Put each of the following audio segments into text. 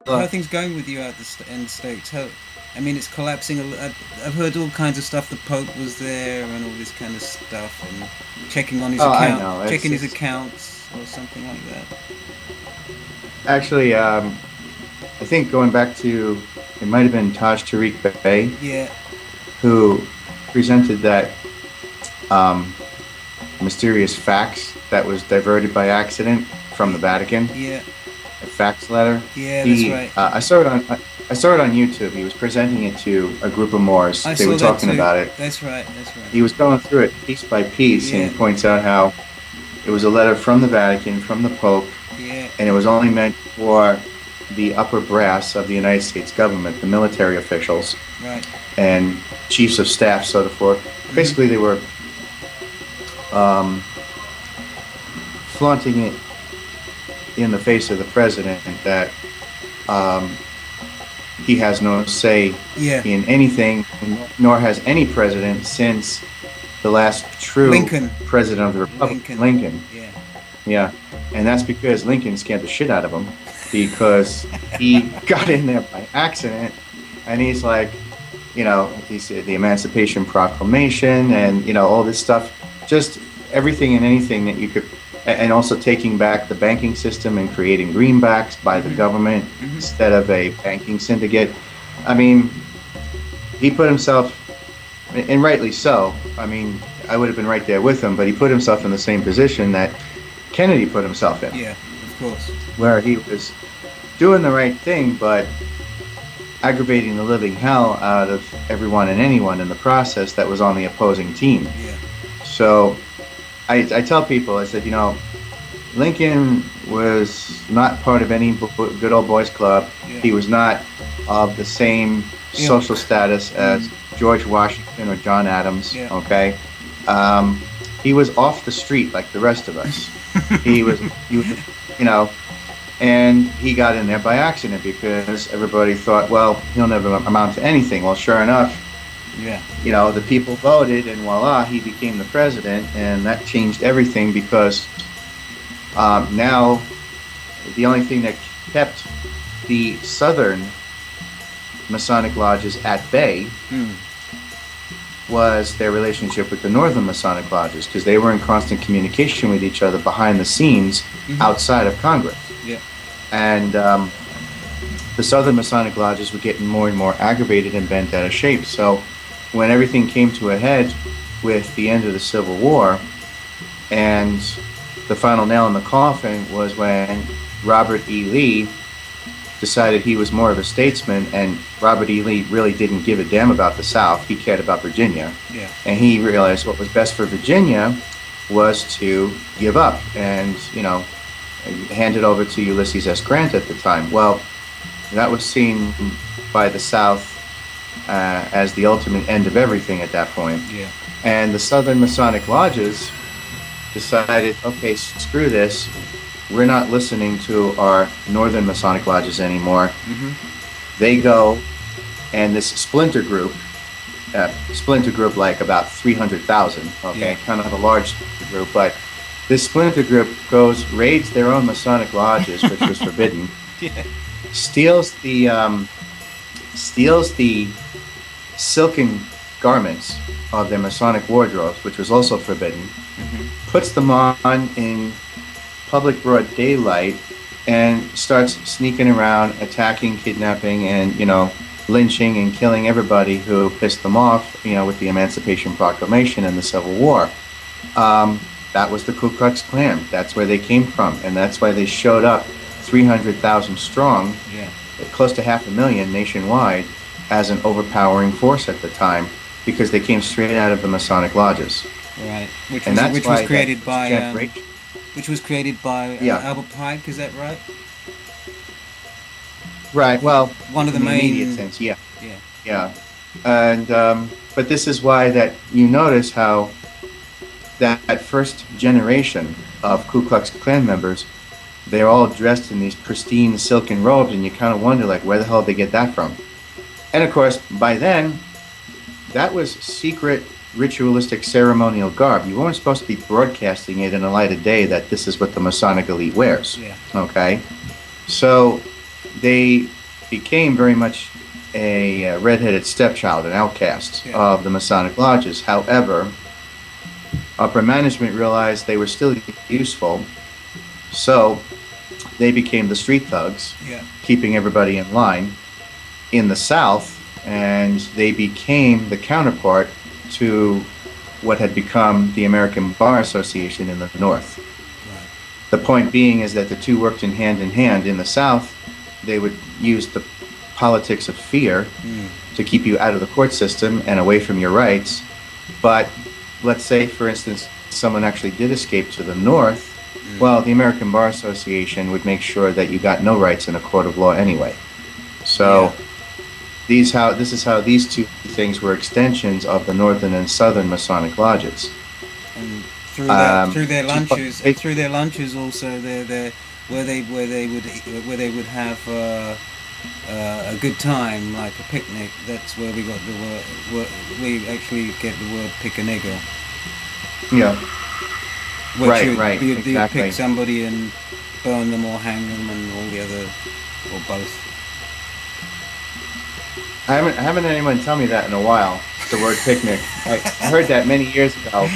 how are things going with you out in the States? How, I mean, it's collapsing. I've heard all kinds of stuff. The Pope was there and all this kind of stuff, and Oh, I know. checking his It's accounts or something like that. actually, I think going back to it might have been Taj Tariq Bey Yeah, who presented that um, mysterious fax that was diverted by accident from the Vatican, yeah, a fax letter. yeah. That's He, right. I saw it on YouTube. He was presenting it to a group of Moors. I They were saw that talking too. about it. That's right. That's right. He was going through it piece by piece, and Yeah, he points out how it was a letter from the Vatican, from the Pope, yeah. and it was only meant for the upper brass of the United States government, the military officials Right. and chiefs of staff, so forth. Hmm. Basically, they were um, flaunting it in the face of the president that um, he has no say Yeah. in anything, nor has any president since the last true Lincoln. president of the Republic, Lincoln. Lincoln. Yeah. Yeah, and that's because Lincoln scared the shit out of him because he got in there by accident, and he's like, he said the Emancipation Proclamation and all this stuff, just everything and anything that you could, and also taking back the banking system and creating greenbacks by the Hmm. government Hmm. instead of a banking syndicate. I mean, he put himself, and rightly so. I mean, I would have been right there with him, but he put himself in the same position that Kennedy put himself in, Yeah. Of course. where he was doing the right thing, but aggravating the living hell out of everyone and anyone in the process that was on the opposing team. Yeah. So I tell people, I said, Lincoln was not part of any good old boys club. Yeah. He was not of the same Yeah. social status as George Washington or John Adams. Yeah. Okay, he was off the street like the rest of us. He was, you know, and he got in there by accident because everybody thought, well, he'll never amount to anything. Well, sure enough, Yeah. the people voted, and voila, he became the president, and that changed everything because now the only thing that kept the Southern Masonic lodges at bay Mm. was their relationship with the Northern Masonic lodges, because they were in constant communication with each other behind the scenes Mhm. outside of Congress. Yeah. And the Southern Masonic lodges were getting more and more aggravated and bent out of shape. So when everything came to a head with the end of the Civil War, and the final nail in the coffin was when Robert E. Lee decided he was more of a statesman, and Robert E. Lee really didn't give a damn about the South. He cared about Virginia. Yeah. And he realized what was best for Virginia was to give up and, hand it over to Ulysses S. Grant at the time. Well, that was seen by the South as the ultimate end of everything at that point. Yeah. And the Southern Masonic lodges decided, okay, screw this. We're not listening to our Northern Masonic lodges anymore. Mhm. They go, and this splinter group like about 300,000, okay, Yeah. kind of a large group, but this splinter group goes, raids their own Masonic lodges, which was forbidden, Yeah. steals the silken garments of their Masonic wardrobes, which was also forbidden, Mhm. puts them on in public broad daylight, and starts sneaking around, attacking, kidnapping, and lynching and killing everybody who pissed them off, with the Emancipation Proclamation and the Civil War. That was the Ku Klux Klan. That's where they came from, and that's why they showed up 300,000 strong, Yeah. close to 500,000 nationwide, as an overpowering force at the time, because they came straight out of the Masonic lodges. Right. Which And was that's which why was created that by generation, which was created by yeah, Albert Pike. Is that right? right. Well, One of the in the immediate main. sense, yeah, Yeah. yeah. And but this is why that you notice how that first generation of Ku Klux Klan members, they're all dressed in these pristine silken robes, and you kind of wonder, like, where the hell did they get that from? And of course, by then, that was secret ritualistic ceremonial garb. You weren't supposed to be broadcasting it in the light of day that this is what the Masonic elite wears. Yeah. Okay? So they became very much a redheaded stepchild, an outcast Yeah. of the Masonic lodges. However, upper management realized they were still useful, so they became the street thugs, Yeah. keeping everybody in line in the South, and they became the counterpart to what had become the American Bar Association in the North. Right. The point being is that the two worked in hand. In the South, they would use the politics of fear to keep you out of the court system and away from your rights. But let's say, for instance, someone actually did escape to the North. Well, the American Bar Association would make sure that you got no rights in a court of law anyway. So this is how these two things were extensions of the Northern and Southern Masonic lodges. And through their lunches also where they would have a good time, like a picnic. That's where we got the word. We actually get the word "pickanigger." Yeah. Right. You Exactly. pick somebody and burn them or hang them and all the other, or both. I haven't had anyone tell me that in a while. The word picnic. I heard that many years ago.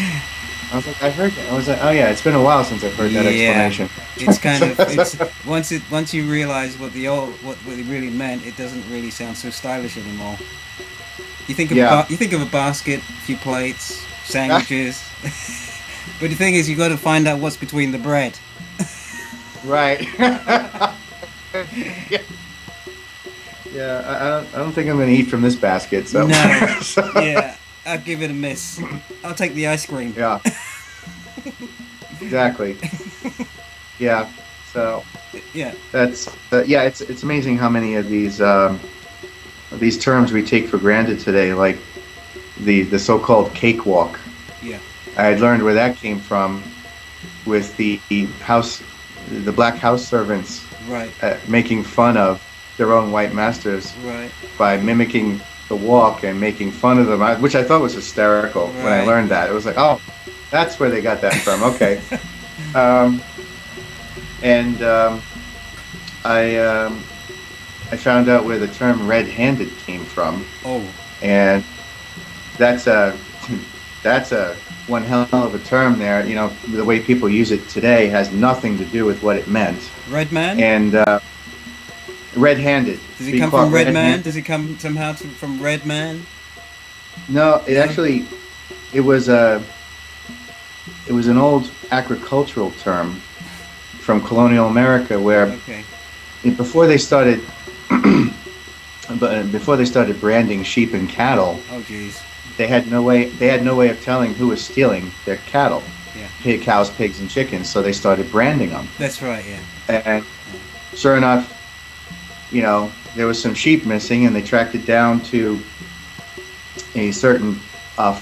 I was like, I heard that. I was like, oh yeah, it's been a while since I've heard that explanation. It's kind of once you realize what it really meant, it doesn't really sound so stylish anymore. You think of a basket, a few plates, sandwiches. But the thing is, you got to find out what's between the bread. Right. Yeah. I don't think I'm going to eat from this basket. So. No. Yeah. I'll give it a miss. I'll take the ice cream. Yeah. Exactly. Yeah. So. Yeah. That's It's amazing how many of these terms we take for granted today, like the so-called cakewalk. Yeah. I had learned where that came from with the black house servants, right, making fun of their own white masters, right, by mimicking the walk and making fun of them, which I thought was hysterical. Right. When I learned that. It was like, oh, that's where they got that from. Okay. I found out where the term red-handed came from. Oh. And that's a one hell of a term there. You know, the way people use it today has nothing to do with what it meant. Red man? And red-handed. Does it come from red man? Does it come somehow from red man? No, actually, it was an old agricultural term from colonial America where before they started branding sheep and cattle. Oh geez. They had no way of telling who was stealing their cattle. Yeah. Cows, pigs, and chickens. So they started branding them. That's right. Yeah. And sure enough, you know, there was some sheep missing, and they tracked it down to a certain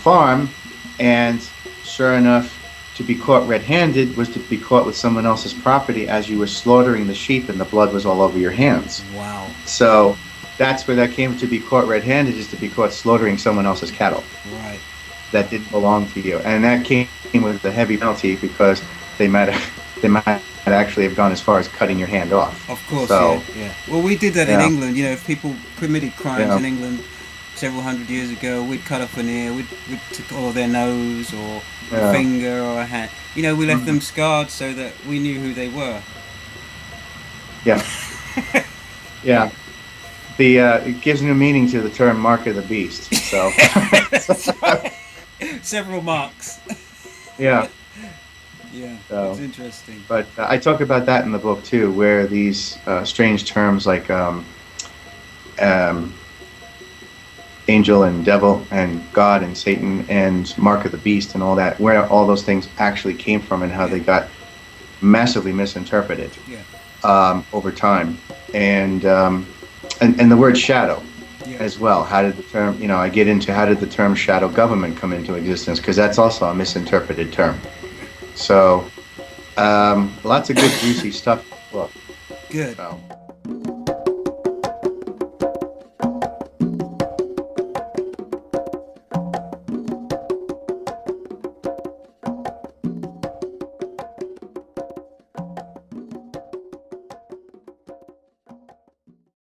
farm. And sure enough, to be caught red-handed was to be caught with someone else's property as you were slaughtering the sheep, and the blood was all over your hands. Wow. So that's where that came, to be caught red-handed is to be caught slaughtering someone else's cattle. Right. That didn't belong to you. And that came with a heavy penalty because they might actually have gone as far as cutting your hand off. Of course, so, yeah. Well, we did that in England. You know, if people committed crimes in England several hundred years ago, we'd cut off an ear, we'd or their nose, or a finger, or a hand. You know, we left them scarred so that we knew who they were. Yeah. Yeah. It gives new meaning to the term "mark of the beast." So. Several marks. Yeah. Yeah, so, it's interesting. But I talk about that in the book too, where these strange terms like angel and devil and God and Satan and mark of the beast and all that, where all those things actually came from and how they got massively misinterpreted over time. And the word shadow as well. How did the term, you know, I get into how did the term shadow government come into existence, because that's also a misinterpreted term. So lots of good juicy stuff. Good. So.